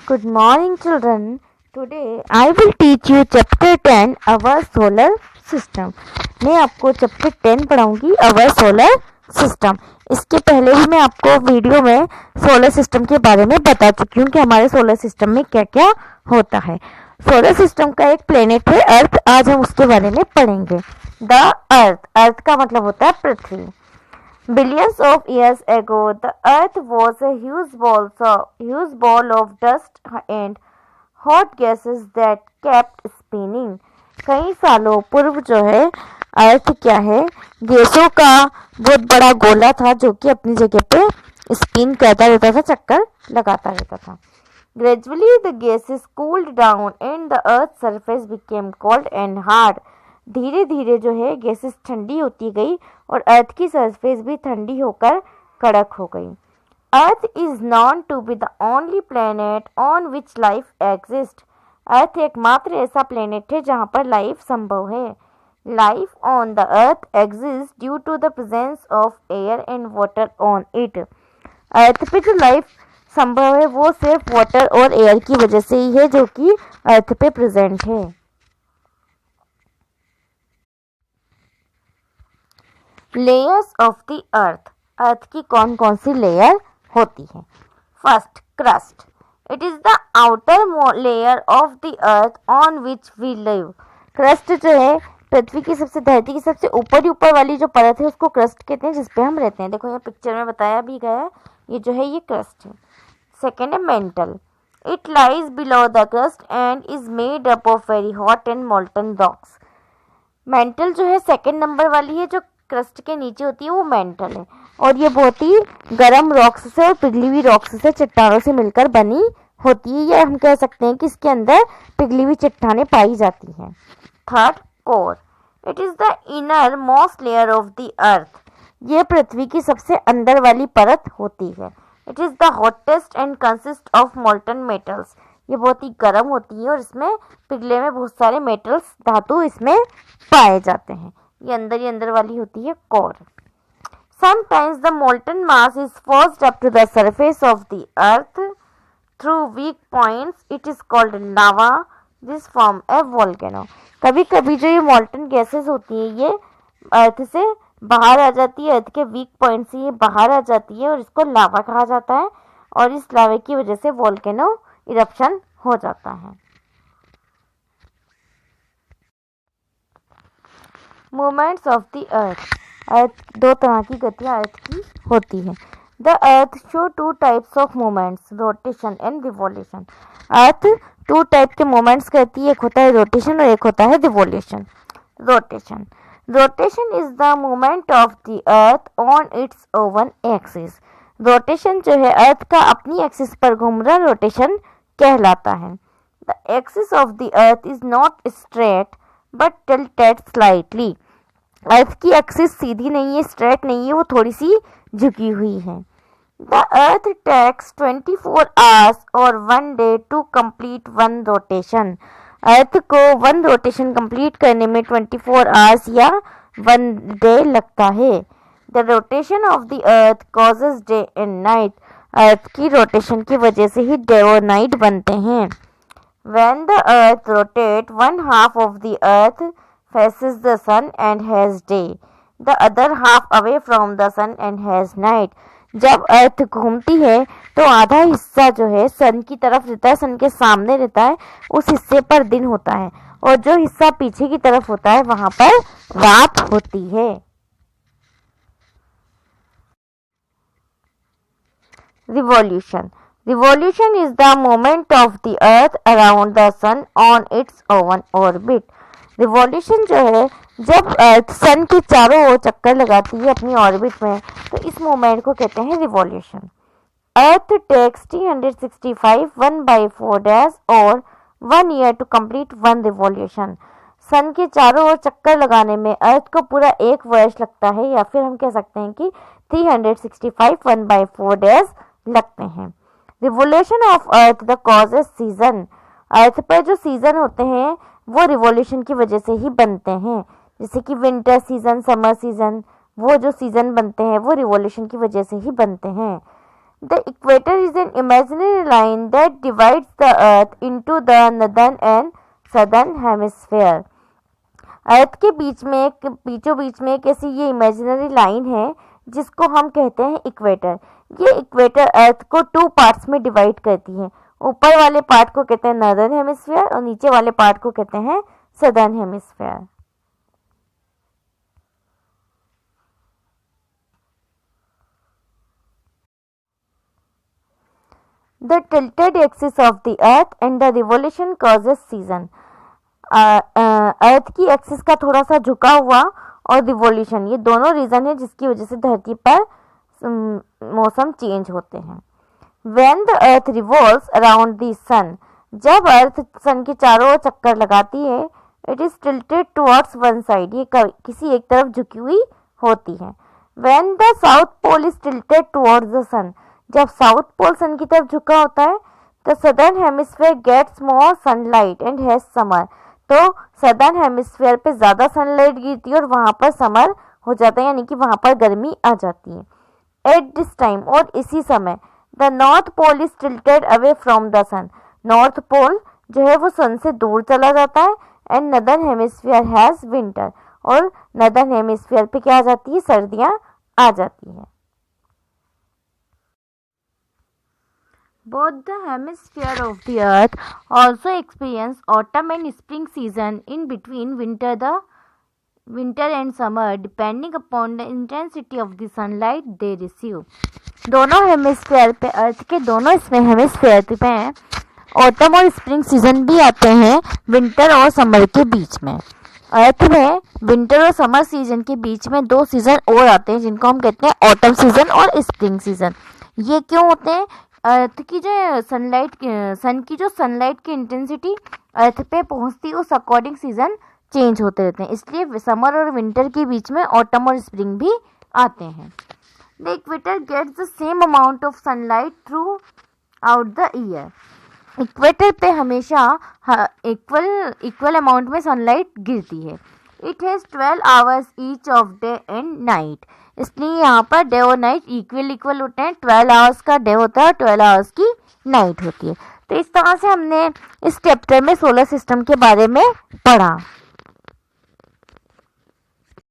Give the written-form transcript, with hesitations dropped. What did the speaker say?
Good morning, children. Today I will teach you chapter 10 our solar system. मैं आपको chapter 10 पढ़ाऊंगी our solar system. इसके पहले भी मैं आपको वीडियो में सोलर सिस्टम के बारे में बता चुकी हूँ कि हमारे सोलर सिस्टम में क्या क्या होता है. सोलर सिस्टम का एक प्लेनेट है अर्थ. आज हम उसके बारे में पढ़ेंगे. द अर्थ का मतलब होता है पृथ्वी. Billions of years ago, the Earth was a huge ball of dust and hot gases that kept spinning. कई सालों पूर्व जो है अर्थ क्या है, गैसों का बहुत बड़ा गोला था जो कि अपनी जगह पे स्पिन करता रहता था, चक्कर लगाता रहता था. Gradually the gases cooled down and the Earth's surface became cold and hard. धीरे धीरे जो है गैसेस ठंडी होती गई और अर्थ की सरफेस भी ठंडी होकर कड़क हो गई. Earth is known to be the only planet on which life exist. Earth एकमात्र ऐसा प्लेनेट है जहाँ पर लाइफ संभव है. Life on the Earth exist due to the presence of air and water on it. Earth पे जो life संभव है वो सिर्फ वाटर और एयर की वजह से ही है जो कि अर्थ पे प्रेजेंट है. Layers of the Earth. Earth की कौन कौन सी लेयर होती है. First, crust. It is the outer layer of the Earth on which we live. Crust जो है पृथ्वी की धरती की सबसे ऊपर वाली जो परत है उसको क्रस्ट कहते हैं, जिसपे हम रहते हैं. देखो यहाँ पिक्चर में बताया भी गया है, ये जो है ये क्रस्ट है. सेकेंड है mental. It lies below the crust and is made up of very hot and molten rocks. Mental जो है सेकेंड नंबर वाली है, जो क्रस्ट के नीचे होती है वो मेंटल है और ये बहुत ही गर्म रॉक्स से और पिघली हुई रॉक्स से, चट्टानों से मिलकर बनी होती है. या हम कह सकते हैं कि इसके अंदर पिघली हुई चट्टानें पाई जाती हैं. Third, core. It is the inner most layer of the अर्थ. ये पृथ्वी की सबसे अंदर वाली परत होती है. It is the hottest and consist of molten metals. ये बहुत ही गर्म होती है और इसमें पिघले में बहुत सारे मेटल्स, धातु इसमें पाए जाते हैं. ये अंदर वाली होती है core. Sometimes the molten mass is forced up to the surface of the earth through weak points. It is called lava. This form a volcano. कभी कभी जो ये molten gases होती है ये अर्थ से बाहर आ जाती है, अर्थ के वीक पॉइंट से ये बाहर आ जाती है और इसको लावा कहा जाता है और इस लावे की वजह से वोल्केनो इरप्शन हो जाता है. Movements of the Earth. Earth दो तरह की गतियाँ अर्थ की होती है. The Earth show two types of movements, rotation and revolution. Earth two type के मूवमेंट्स करती है, एक होता है रोटेशन और एक होता है revolution. Rotation is the movement of the Earth on it's oven axis. Rotation जो है अर्थ का अपनी एक्सिस पर घूम रहा रोटेशन कहलाता है. The axis of the Earth is not straight but tilted slightly. Earth की एक्सिस सीधी नहीं है, स्ट्रेट नहीं है, वो थोड़ी सी झुकी हुई है. द अर्थ टेक्स 24 आवर्स और 1 day to complete one rotation. Earth को वन रोटेशन कंप्लीट करने में 24 आवर्स या 1 डे लगता है. The rotation of the Earth causes day and night. Earth की रोटेशन की वजह से ही डे और नाइट बनते हैं. When the earth rotates, one half of the earth faces the sun and has day. The other half away from the sun and has night. जब अर्थ घूमती है तो आधा हिस्सा जो है सन की तरफ रहता है, सन के सामने रहता है, उस हिस्से पर दिन होता है और जो हिस्सा पीछे की तरफ होता है वहां पर रात होती है. Revolution. Revolution is the movement of the earth around the sun on its own orbit. Revolution जो है जब अर्थ सन के चारों ओर चक्कर लगाती है अपनी ऑर्बिट में, तो इस मूवमेंट को कहते हैं रिवॉल्यूशन. अर्थ टेक्स 365 1/4 days और 1 year to complete one revolution. सन के चारों ओर चक्कर लगाने में अर्थ को पूरा 1 वर्ष लगता है, या फिर हम कह सकते हैं कि 365 1/4 days लगते हैं. Revolution of Earth the causes season. Earth पर जो सीजन होते हैं वो रिवोल्यूशन की वजह से ही बनते हैं. जैसे कि विंटर सीजन, समर सीजन, वो जो सीजन बनते हैं वो रिवोल्यूशन की वजह से ही बनते हैं. The equator is an imaginary line that divides the earth into the northern and southern hemisphere. अर्थ के बीचों बीच में एक ऐसी ये इमेजिनरी लाइन है जिसको हम कहते हैं इक्वेटर। ये इक्वेटर अर्थ को 2 पार्ट्स में डिवाइड करती है। ऊपर वाले पार्ट को कहते हैं नॉर्दर्न हेमिस्फीयर और नीचे वाले पार्ट को कहते हैं southern hemisphere. The tilted axis of the earth and the revolution causes season. अर्थ की एक्सिस का थोड़ा सा झुका हुआ और रिवोल्यूशन, ये दोनों रीजन है जिसकी वजह से धरती पर मौसम चेंज होते हैं। When the earth revolves around the sun, जब अर्थ सन के चारों ओर चक्कर लगाती है, it is tilted towards one side, ये किसी एक तरफ झुकी हुई होती है। When the south pole is tilted towards the sun, जब साउथ पोल सन की तरफ झुका होता है, the southern hemisphere gets more sunlight and has summer, तो सदर्न हेमिस्फीयर पे ज़्यादा सनलाइट गिरती है और वहाँ पर समर हो जाता है, यानी कि वहाँ पर गर्मी आ जाती है। एट दिस टाइम, और इसी समय, the north pole is tilted away from the sun, north pole जो है वो सन से दूर चला जाता है। And northern hemisphere has winter, और नदर्न हेमिस्फीयर पे क्या आ जाती है, सर्दियाँ आ जाती हैं। Both the hemisphere of the earth also experience autumn and spring season in between winter and summer depending upon the intensity of the sunlight they receive. दोनों hemisphere पे, अर्थ के दोनों इसमें हेमिस्फीयर पे ऑटम और स्प्रिंग सीजन भी आते हैं विंटर और समर के बीच में। अर्थ में विंटर और समर सीजन के बीच में 2 सीजन और आते हैं जिनको हम कहते हैं ऑटम सीजन और स्प्रिंग सीजन। ये क्यों होते हैं? अर्थ की जो सन की जो सनलाइट की इंटेंसिटी अर्थ पे पहुंचती है उस अकॉर्डिंग सीजन चेंज होते रहते हैं, इसलिए समर और विंटर के बीच में ऑटम और स्प्रिंग भी आते हैं। The equator gets the same amount of sunlight throughout the year. Equator पे हमेशा इक्वल अमाउंट में सनलाइट गिरती है। It has 12 hours each of day and night, इसलिए यहाँ पर डे और नाइट इक्वल होते हैं। 12 आवर्स का डे होता है और 12 आवर्स की नाइट होती है। तो इस तरह से हमने इस चैप्टर में सोलर सिस्टम के बारे में पढ़ा।